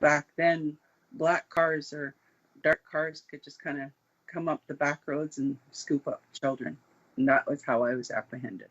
Back then, black cars or dark cars could just kind of come up the back roads and scoop up children. And that was how I was apprehended.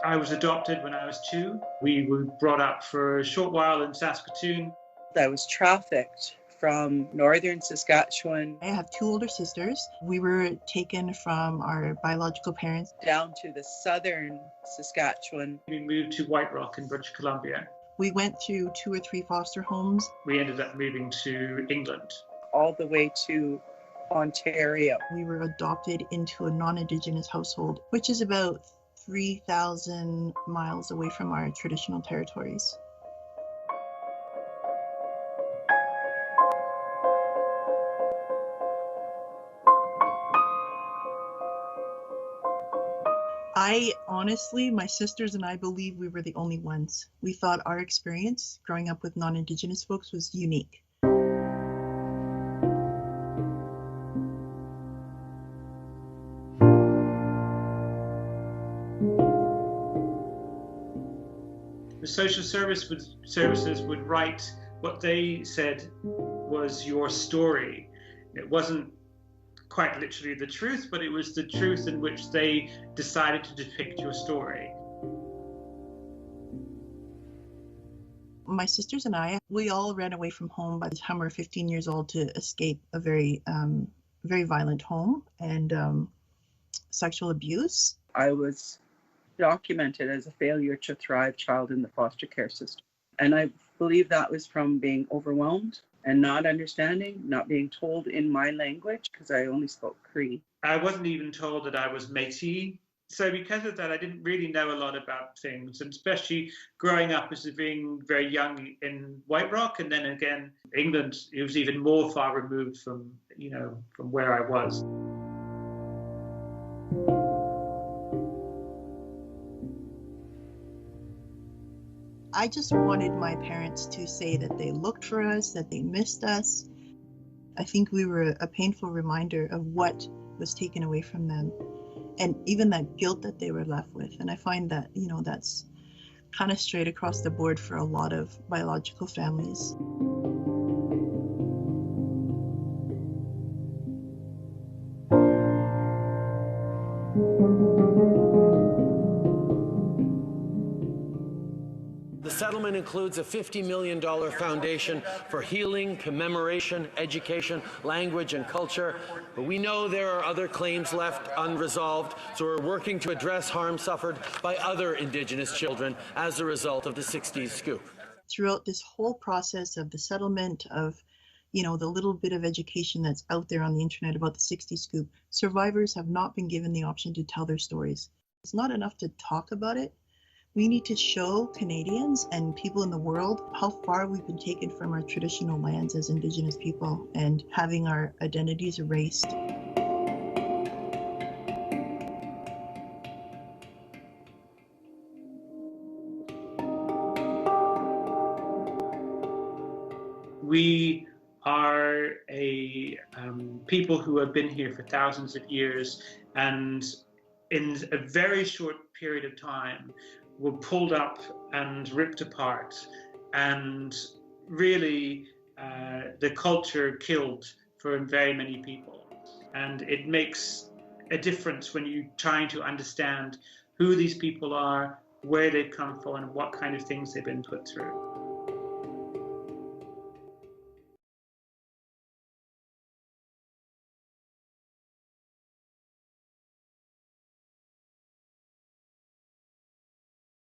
I was adopted when I was 2. We were brought up for a short while in Saskatoon. I was trafficked from northern Saskatchewan. I have 2 older sisters. We were taken from our biological parents Down to the southern Saskatchewan. We moved to White Rock in British Columbia. We went through 2 or 3 foster homes. We ended up moving to England. All the way to Ontario. We were adopted into a non-Indigenous household, which is about 3,000 miles away from our traditional territories. Honestly, my sisters and I believe we were the only ones. We thought our experience growing up with non-Indigenous folks was unique. The social services would write what they said was your story. It wasn't quite literally the truth, but it was the truth in which they decided to depict your story. My sisters and I, we all ran away from home by the time we were 15 years old to escape a very violent home and sexual abuse. I was documented as a failure to thrive child in the foster care system. And I believe that was from being overwhelmed and not understanding, not being told in my language, because I only spoke Cree. I wasn't even told that I was Métis. So because of that, I didn't really know a lot about things, and especially growing up as being very young in White Rock, and then again, England, it was even more far removed from where I was. I just wanted my parents to say that they looked for us, that they missed us. I think we were a painful reminder of what was taken away from them, and even that guilt that they were left with. And I find that, that's kind of straight across the board for a lot of biological families. The settlement includes a $50 million foundation for healing, commemoration, education, language, and culture. But we know there are other claims left unresolved, so we're working to address harm suffered by other Indigenous children as a result of the 60s scoop. Throughout this whole process of the settlement of, the little bit of education that's out there on the internet about the 60s scoop, survivors have not been given the option to tell their stories. It's not enough to talk about it. We need to show Canadians and people in the world how far we've been taken from our traditional lands as Indigenous people and having our identities erased. We are a people who have been here for thousands of years, and in a very short period of time were pulled up and ripped apart, and really the culture killed for very many people. And it makes a difference when you're trying to understand who these people are, where they've come from, and what kind of things they've been put through.